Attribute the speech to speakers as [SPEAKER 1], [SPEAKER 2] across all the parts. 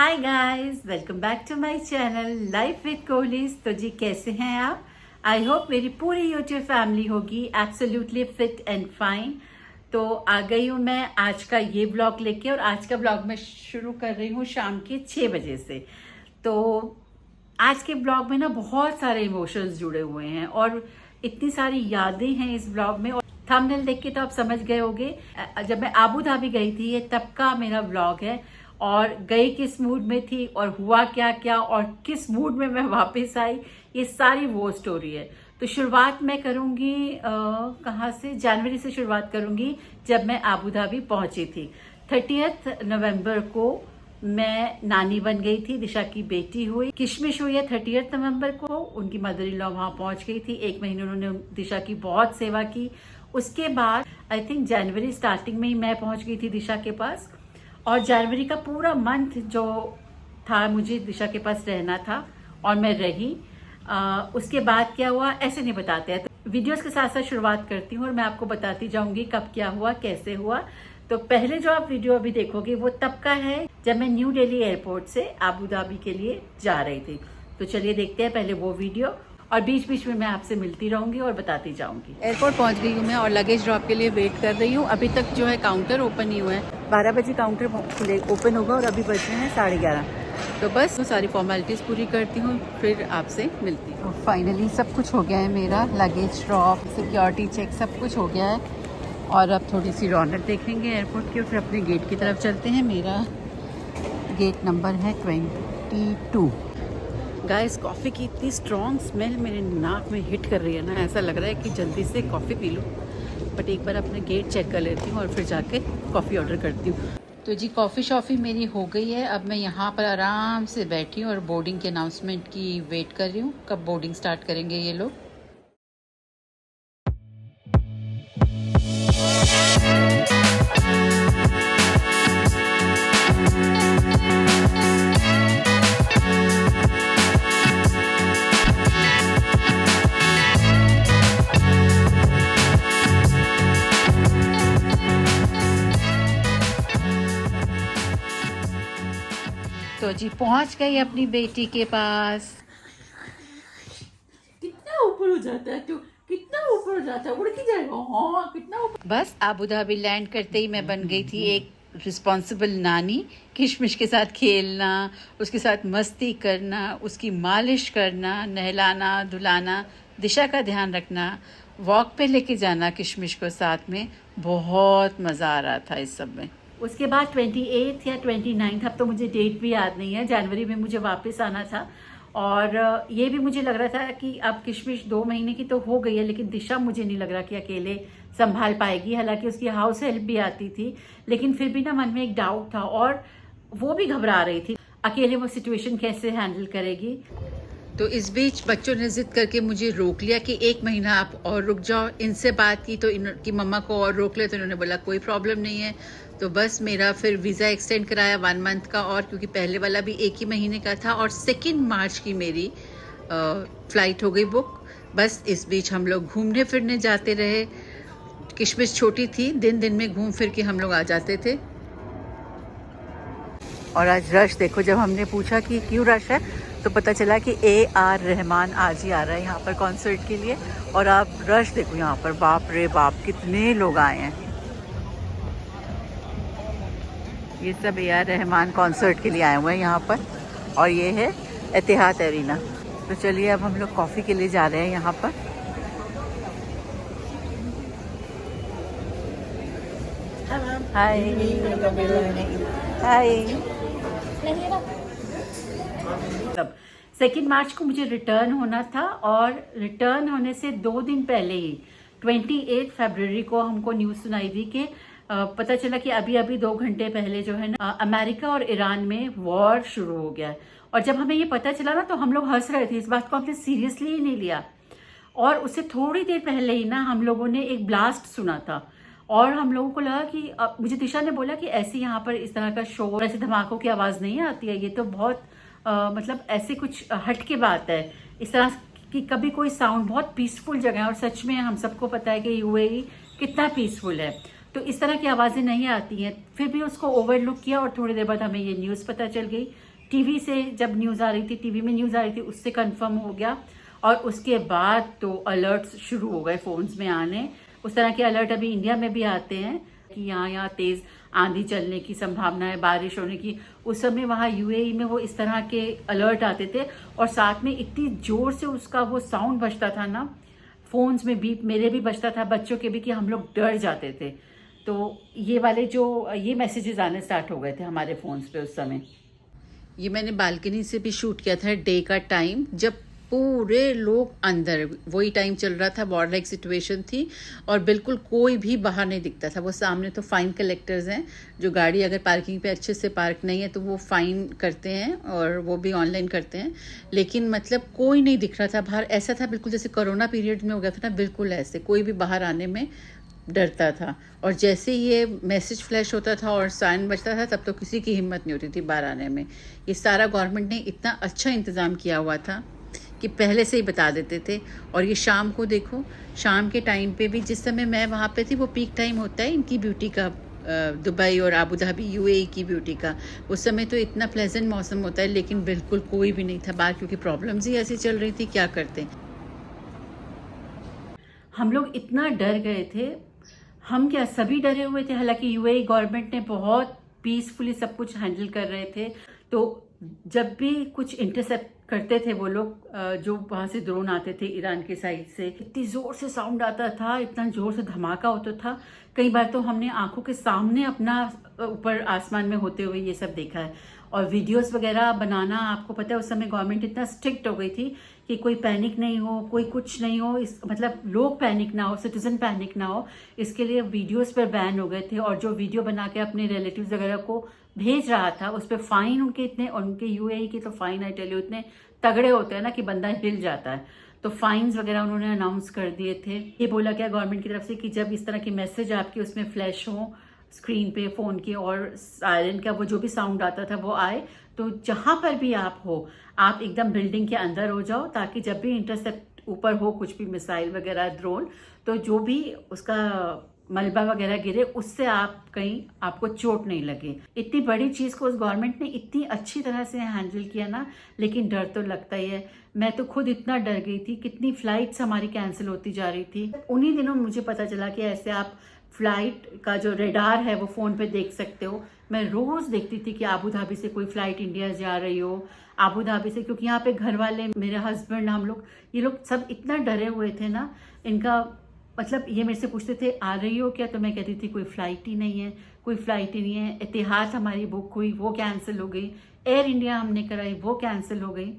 [SPEAKER 1] Hi guys, welcome back to my channel life with Kohlis. तो जी कैसे हैं आप? आई होप मेरी पूरी यूट्यूब फैमिली होगी एब्सोल्युटली फिट एंड फाइन। तो आ गई हूँ मैं आज का ये व्लॉग लेके, और आज का व्लॉग मैं शुरू कर रही हूँ शाम के 6 बजे से। तो आज के ब्लॉग में ना बहुत सारे इमोशंस जुड़े हुए हैं और इतनी सारी यादें हैं इस ब्लॉग में। और थंबनेल देख के तो आप समझ गए होंगे, जब मैं आबू धाबी गई थी ये तब का मेरा ब्लॉग है, और गई किस मूड में थी और हुआ क्या क्या और किस मूड में मैं वापस आई, ये सारी वो स्टोरी है। तो शुरुआत मैं करूंगी कहाँ से, जनवरी से शुरुआत करूंगी जब मैं आबू धाबी पहुंची थी। 30 नवंबर को मैं नानी बन गई थी, दिशा की बेटी हुई, किशमिश हुई है 30 नवंबर को। उनकी मदर इन लॉ वहां पहुंच गई थी, 1 महीने उन्होंने दिशा की बहुत सेवा की। उसके बाद आई थिंक जनवरी स्टार्टिंग में ही मैं पहुंच गई थी दिशा के पास, और जनवरी का पूरा मंथ जो था मुझे दिशा के पास रहना था और मैं रही। उसके बाद क्या हुआ ऐसे नहीं बताते हैं, तो वीडियोस के साथ साथ शुरुआत करती हूँ और मैं आपको बताती जाऊंगी कब क्या हुआ कैसे हुआ। तो पहले जो आप वीडियो अभी देखोगे वो तब का है जब मैं न्यू दिल्ली एयरपोर्ट से आबू धाबी के लिए जा रही थी। तो चलिए देखते हैं पहले वो वीडियो, और बीच बीच में मैं आपसे मिलती रहूंगी और बताती जाऊंगी। एयरपोर्ट पहुंच गई हूँ मैं और लगेज ड्रॉप के लिए वेट कर रही हूँ। अभी तक जो है काउंटर ओपन नहीं हुआ है, 12 बजे काउंटर ओपन होगा और अभी बज रहे हैं 11:30। तो बस तो सारी फॉर्मेलिटीज़ पूरी करती हूँ फिर आपसे मिलती हूँ। फाइनली सब कुछ हो गया है, मेरा लगेज ड्रॉप, सिक्योरिटी चेक सब कुछ हो गया है, और अब थोड़ी सी रौनक देखेंगे एयरपोर्ट की और फिर अपने गेट की तरफ चलते हैं। मेरा गेट नंबर है 22। गाइस, कॉफ़ी की इतनी स्ट्रॉन्ग स्मेल मेरे नाक में हिट कर रही है ना, ऐसा लग रहा है कि जल्दी से कॉफ़ी पी लूँ। बट एक बार अपना गेट चेक कर लेती हूँ और फिर जाके कॉफ़ी ऑर्डर करती हूँ। तो जी कॉफ़ी शॉफ़ी मेरी हो गई है, अब मैं यहाँ पर आराम से बैठी हूँ और बोर्डिंग के अनाउंसमेंट की वेट कर रही हूँ, कब बोर्डिंग स्टार्ट करेंगे ये लोग। तो जी पहुंच गई अपनी बेटी के पास। कितना ऊपर हो जाता है, तो कितना ऊपर हो जाता है, उड़ के जाएगा। हाँ कितना ऊपर। बस आबू धाबी लैंड करते ही मैं बन गई थी एक रिस्पॉन्सिबल नानी। किशमिश के साथ खेलना, उसके साथ मस्ती करना, उसकी मालिश करना, नहलाना धुलाना, दिशा का ध्यान रखना, वॉक पे लेके जाना किशमिश को साथ में। बहुत मज़ा आ रहा था इस सब में। उसके बाद 28 या 29, अब तो मुझे डेट भी याद नहीं है, जनवरी में मुझे वापस आना था। और ये भी मुझे लग रहा था कि अब किशमिश 2 महीने की तो हो गई है, लेकिन दिशा मुझे नहीं लग रहा कि अकेले संभाल पाएगी। हालांकि उसकी हाउस हेल्प भी आती थी, लेकिन फिर भी ना मन में एक डाउट था और वो भी घबरा रही थी अकेले वो सिचुएशन कैसे हैंडल करेगी। तो इस बीच बच्चों ने जिद करके मुझे रोक लिया कि 1 महीना आप और रुक जाओ। इनसे बात की तो इनकी मम्मा को और रोक लिया, तो इन्होंने बोला कोई प्रॉब्लम नहीं है। तो बस मेरा फिर वीज़ा एक्सटेंड कराया 1 मंथ का, और क्योंकि पहले वाला भी 1 ही महीने का था, और 2 मार्च की मेरी फ़्लाइट हो गई बुक। बस इस बीच हम लोग घूमने फिरने जाते रहे। किशमिश छोटी थी, दिन दिन में घूम फिर के हम लोग आ जाते थे। और आज रश देखो, जब हमने पूछा कि क्यों रश है तो पता चला कि AR रहमान आज ही आ रहा है यहाँ पर कॉन्सर्ट के लिए। और आप रश देखो यहाँ पर, बाप रे बाप कितने लोग आए हैं। ये सब AR रहमान कॉन्सर्ट के लिए आए हुए हैं यहाँ पर, और ये है एतिहाद एरिना। तो चलिए अब हम लोग कॉफ़ी के लिए जा रहे हैं यहाँ पर। हाय हाय। 2 मार्च को मुझे रिटर्न होना था, और रिटर्न होने से 2 दिन पहले ही 28 फरवरी को हमको न्यूज़ सुनाई दी कि पता चला कि अभी अभी 2 घंटे पहले जो है ना अमेरिका और ईरान में वॉर शुरू हो गया है। और जब हमें ये पता चला ना तो हम लोग हंस रहे थे, इस बात को हमने सीरियसली ही नहीं लिया। और उससे थोड़ी देर पहले ही ना हम लोगों ने एक ब्लास्ट सुना था, और हम लोगों को लगा कि मुझे दिशा ने बोला कि ऐसे यहाँ पर इस तरह का शोर, ऐसे धमाकों की आवाज़ नहीं आती है, ये तो बहुत मतलब ऐसे कुछ हट के बात है। इस तरह की कभी कोई साउंड, बहुत पीसफुल जगह है, और सच में हम सबको पता है कि UAE कितना पीसफुल है, तो इस तरह की आवाज़ें नहीं आती हैं। फिर भी उसको ओवरलुक किया, और थोड़ी देर बाद हमें ये न्यूज़ पता चल गई टीवी से जब न्यूज़ आ रही थी, टीवी में न्यूज़ आ रही थी, उससे कंफर्म हो गया। और उसके बाद तो अलर्ट्स शुरू हो गए फ़ोन्स में आने। उस तरह के अलर्ट अभी इंडिया में भी आते हैं कि यहाँ तेज़ आंधी चलने की संभावना है, बारिश होने की। उस समय वहाँ यूएई में वो इस तरह के अलर्ट आते थे और साथ में इतनी ज़ोर से उसका वो साउंड बजता था ना, फ़ोन्स में भी, मेरे भी बजता था, बच्चों के भी, कि हम लोग डर जाते थे। तो ये वाले जो ये मैसेजेस आने स्टार्ट हो गए थे हमारे फ़ोन्स पे उस समय। ये मैंने बालकनी से भी शूट किया था डे का टाइम, जब पूरे लोग अंदर, वही टाइम चल रहा था, वॉर लाइक सिचुएशन थी और बिल्कुल कोई भी बाहर नहीं दिखता था। वो सामने तो फाइन कलेक्टर्स हैं, जो गाड़ी अगर पार्किंग पे अच्छे से पार्क नहीं है तो वो फाइन करते हैं और वो भी ऑनलाइन करते हैं। लेकिन मतलब कोई नहीं दिख रहा था बाहर, ऐसा था बिल्कुल जैसे कोरोना पीरियड में हो गया था ना, बिल्कुल ऐसे कोई भी बाहर आने में डरता था। और जैसे ये मैसेज फ्लैश होता था और साइन बजता था, तब तो किसी की हिम्मत नहीं होती थी बाहर आने में। ये सारा गवर्नमेंट ने इतना अच्छा इंतज़ाम किया हुआ था कि पहले से ही बता देते थे। और ये शाम को देखो, शाम के टाइम पे भी, जिस समय मैं वहाँ पे थी वो पीक टाइम होता है इनकी ब्यूटी का, दुबई और आबू धाबी यूएई की ब्यूटी का। उस समय तो इतना प्लेजेंट मौसम होता है, लेकिन बिल्कुल कोई भी नहीं था बाहर, क्योंकि प्रॉब्लम्स ही ऐसी चल रही थी, क्या करते। हम लोग इतना डर गए थे, हम क्या सभी डरे हुए थे। हालांकि यूएई गवर्नमेंट ने बहुत पीसफुली सब कुछ हैंडल कर रहे थे। तो जब भी कुछ इंटरसेप्ट करते थे वो लोग, जो वहाँ से ड्रोन आते थे ईरान के साइड से, इतनी ज़ोर से साउंड आता था, इतना ज़ोर से धमाका होता था। कई बार तो हमने आंखों के सामने अपना ऊपर आसमान में होते हुए ये सब देखा है। और वीडियोस वगैरह बनाना, आपको पता है उस समय गवर्नमेंट इतना स्ट्रिक्ट हो गई थी कि कोई पैनिक नहीं हो, कोई कुछ नहीं हो, इस मतलब लोग पैनिक ना हो, सिटीजन पैनिक ना हो, इसके लिए वीडियोस पर बैन हो गए थे। और जो वीडियो बना के अपने रिलेटिव्स वगैरह को भेज रहा था, उस पर फाइन उनके इतने, और उनके यूएई के तो फाइन आई टेल यू इतने तगड़े होते हैं ना कि बंदा हिल जाता है। तो फाइन्स वगैरह उन्होंने अनाउंस कर दिए थे। ये बोला गया गवर्नमेंट की तरफ से कि जब इस तरह के मैसेज आपके उसमें फ्लैश हो स्क्रीन पे फ़ोन की, और सायरन का वो जो भी साउंड आता था वो आए, तो जहाँ पर भी आप हो, आप एकदम बिल्डिंग के अंदर हो जाओ, ताकि जब भी इंटरसेप्ट ऊपर हो कुछ भी मिसाइल वगैरह, ड्रोन, तो जो भी उसका मलबा वगैरह गिरे, उससे आप कहीं आपको चोट नहीं लगे। इतनी बड़ी चीज़ को उस गवर्नमेंट ने इतनी अच्छी तरह से हैंडल किया ना, लेकिन डर तो लगता ही है। मैं तो खुद इतना डर गई थी, कितनी फ्लाइट्स हमारी कैंसिल होती जा रही थी। उन्हीं दिनों मुझे पता चला कि ऐसे आप फ्लाइट का जो रेडार है वो फ़ोन पे देख सकते हो। मैं रोज़ देखती थी कि आबू धाबी से कोई फ़्लाइट इंडिया जा रही हो, आबू धाबी से, क्योंकि यहाँ पे घर वाले, मेरे हस्बैंड, हम लोग, ये लोग सब इतना डरे हुए थे ना। इनका मतलब ये मेरे से पूछते थे आ रही हो क्या, तो मैं कहती थी कोई फ़्लाइट ही नहीं है, कोई फ़्लाइट ही नहीं है। इतिहाद हमारी बुक हुई, वो कैंसिल हो गई। एयर इंडिया हमने कराई, वो कैंसिल हो गई।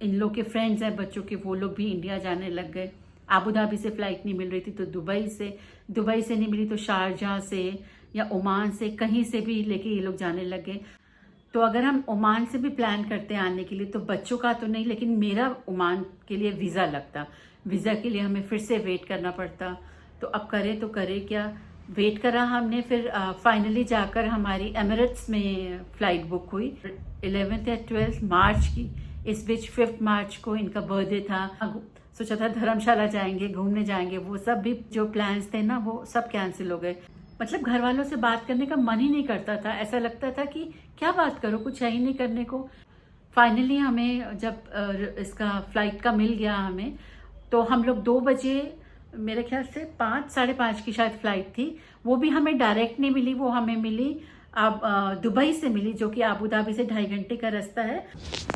[SPEAKER 1] इन लोग के फ्रेंड्स हैं बच्चों के, वो लोग भी इंडिया जाने लग गए। आबू धाबी से फ़्लाइट नहीं मिल रही थी तो दुबई से नहीं मिली तो शारजाह से या ओमान से, कहीं से भी लेके ये लोग जाने लग गए। तो अगर हम ओमान से भी प्लान करते हैं आने के लिए, तो बच्चों का तो नहीं, लेकिन मेरा ओमान के लिए वीज़ा लगता। वीज़ा के लिए हमें फिर से वेट करना पड़ता। तो अब करें तो करें क्या। वेट करा हमने, फिर फाइनली जाकर हमारी एमिरेट्स में फ़्लाइट बुक हुई 11 या 12 मार्च की। इस बीच 5 मार्च को इनका बर्थडे था। सोचा था धर्मशाला जाएंगे, घूमने जाएंगे, वो सब भी जो प्लान्स थे ना वो सब कैंसिल हो गए। मतलब घर वालों से बात करने का मन ही नहीं करता था, ऐसा लगता था कि क्या बात करो, कुछ है ही नहीं करने को। फाइनली हमें जब इसका फ्लाइट का मिल गया हमें, तो हम लोग 2 बजे, मेरे ख्याल से 5, 5:30 की शायद फ्लाइट थी। वो भी हमें डायरेक्ट नहीं मिली, वो हमें मिली अब दुबई से मिली, जो कि आबू धाबी से 2.5 घंटे का रास्ता है।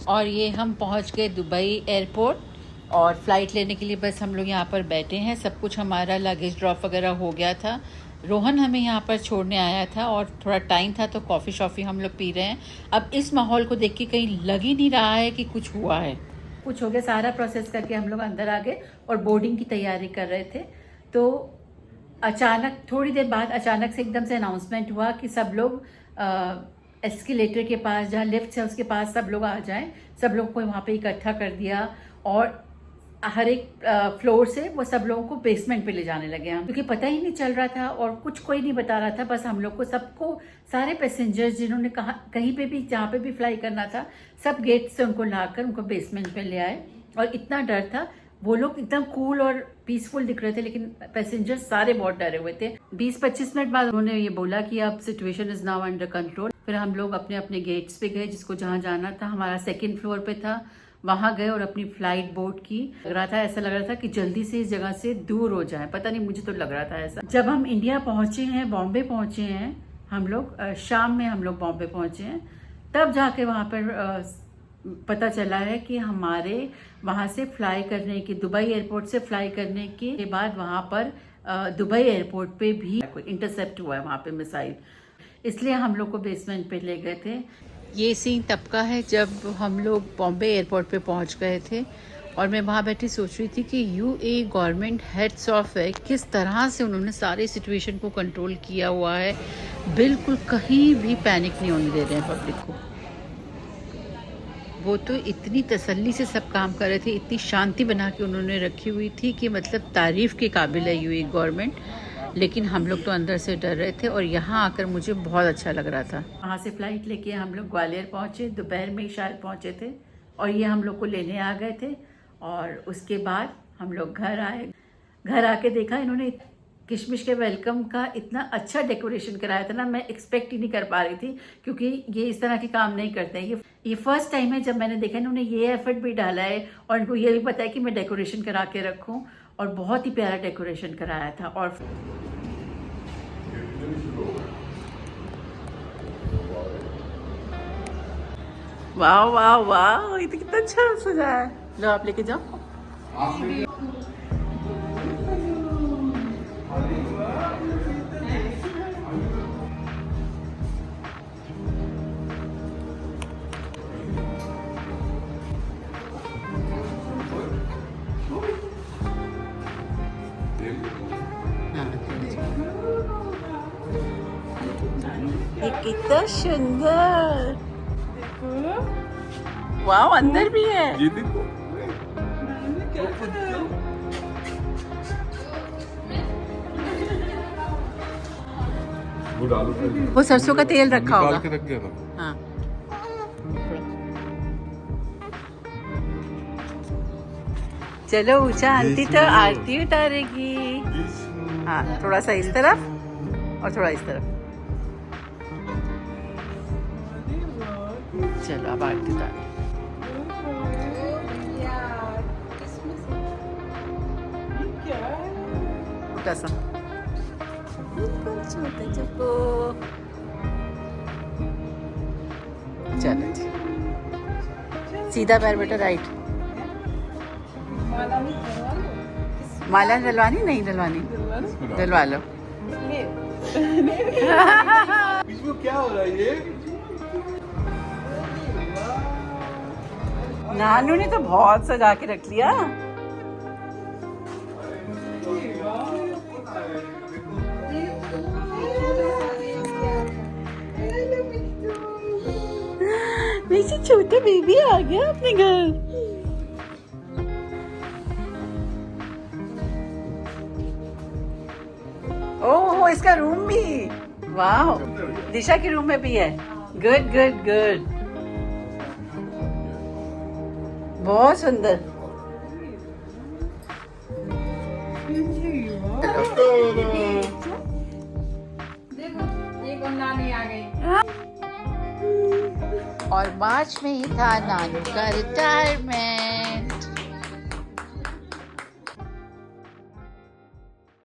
[SPEAKER 1] और ये हम पहुंच गए दुबई एयरपोर्ट, और फ्लाइट लेने के लिए बस हम लोग यहाँ पर बैठे हैं। सब कुछ हमारा लगेज ड्रॉप वगैरह हो गया था। रोहन हमें यहाँ पर छोड़ने आया था और थोड़ा टाइम था तो कॉफ़ी शॉफ़ी हम लोग पी रहे हैं। अब इस माहौल को देख के कहीं लग ही नहीं रहा है कि कुछ हुआ है। कुछ हो गया, सारा प्रोसेस करके हम लोग अंदर आ गए और बोर्डिंग की तैयारी कर रहे थे। तो अचानक, थोड़ी देर बाद अचानक से एकदम से अनाउंसमेंट हुआ कि सब लोग एस्केलेटर के पास, जहाँ लिफ्ट है उसके पास सब लोग आ जाएं। सब लोग को वहाँ पे इकट्ठा कर दिया और हर एक फ्लोर से वो सब लोगों को बेसमेंट पे ले जाने लगे हम, क्योंकि पता ही नहीं चल रहा था और कुछ कोई नहीं बता रहा था। बस हम लोग को, सबको, सारे पैसेंजर्स जिन्होंने कहीं पे भी, जहाँ पे भी फ्लाई करना था, सब गेट से उनको लाकर उनको बेसमेंट पे ले आए। और इतना डर था, वो लोग एकदम कूल और पीसफुल दिख रहे थे, लेकिन पैसेंजर सारे बहुत डरे हुए थे। 20-25 मिनट बाद उन्होंने ये बोला कि अब situation is now under control. फिर हम लोग अपने अपने गेट्स पे गए, जिसको जहाँ जाना था। हमारा 2nd फ्लोर पे था, वहां गए और अपनी फ्लाइट बोर्ड की। ऐसा लग रहा था कि जल्दी से इस जगह से दूर हो जाए, पता नहीं, मुझे तो लग रहा था ऐसा। जब हम इंडिया पहुंचे हैं, बॉम्बे पहुंचे हैं हम लोग, शाम में हम लोग बॉम्बे पहुंचे हैं, तब जाके वहां पर पता चला है कि हमारे वहां से फ्लाई करने की, दुबई एयरपोर्ट से फ्लाई करने के बाद वहां पर दुबई एयरपोर्ट पे भी कोई इंटरसेप्ट हुआ है वहां पे मिसाइल, इसलिए हम लोग को बेसमेंट पे ले गए थे। ये सीन तब का है जब हम लोग बॉम्बे एयरपोर्ट पे पहुंच गए थे, और मैं वहाँ बैठी सोच रही थी कि यूएई गवर्नमेंट हेड्स ऑफ है, किस तरह से उन्होंने सारी सिचुएशन को कंट्रोल किया हुआ है। बिल्कुल कहीं भी पैनिक नहीं होने दे रहे हैं पब्लिक को। वो तो इतनी तसल्ली से सब काम कर रहे थे, इतनी शांति बना के उन्होंने रखी हुई थी कि मतलब तारीफ के काबिल है यूएई गवर्नमेंट। लेकिन हम लोग तो अंदर से डर रहे थे, और यहाँ आकर मुझे बहुत अच्छा लग रहा था। वहाँ से फ्लाइट लेके हम लोग ग्वालियर पहुँचे, दोपहर में ही शायद पहुँचे थे, और ये हम लोग को लेने आ गए थे। और उसके बाद हम लोग घर आए। घर आके देखा इन्होंने किशमिश के वेलकम का इतना अच्छा डेकोरेशन कराया था ना, मैं एक्सपेक्ट ही नहीं कर पा रही थी, क्योंकि ये इस तरह के काम नहीं करते हैं। ये फर्स्ट टाइम है जब मैंने देखा इन्होंने ये एफर्ट भी डाला है, और इनको ये भी पता है कि मैं डेकोरेशन करा के रखूं, और बहुत ही प्यारा डेकोरेशन कराया था। और वाह वाह वाह, ये तो कितना अच्छा सजा है। लो आप लेके जाओ। ये कितना सुंदर, वाह, अंदर भी है।
[SPEAKER 2] ये देखो वो डालो,
[SPEAKER 1] वो सरसों का तेल रखा होगा।
[SPEAKER 2] निकाल के रख गया था।
[SPEAKER 1] हाँ, चलो ऊंचा आंटी तो आरती उतारेगी। हाँ, थोड़ा सा इस तरफ और थोड़ा इस तरफ। चलो अब आरती उतार। छोटा सा, छोटा चप्पू। चलो जी, सीधा पैर बेटा, राइट। माला डलवानी? नहीं डलवानी, डलवा लो।
[SPEAKER 2] इसमें क्या हो रहा है ये?
[SPEAKER 1] नानू ने तो बहुत सजा के रख लिया। वैसे छोटा बेबी आ गया अपने घर। ओह, इसका रूम भी, वाह, दिशा के रूम में भी है। गुड गुड गुड, बहुत सुंदर।
[SPEAKER 3] देखो नानी आ गई।
[SPEAKER 1] और मार्च में ही था नानू का रिटायरमेंट।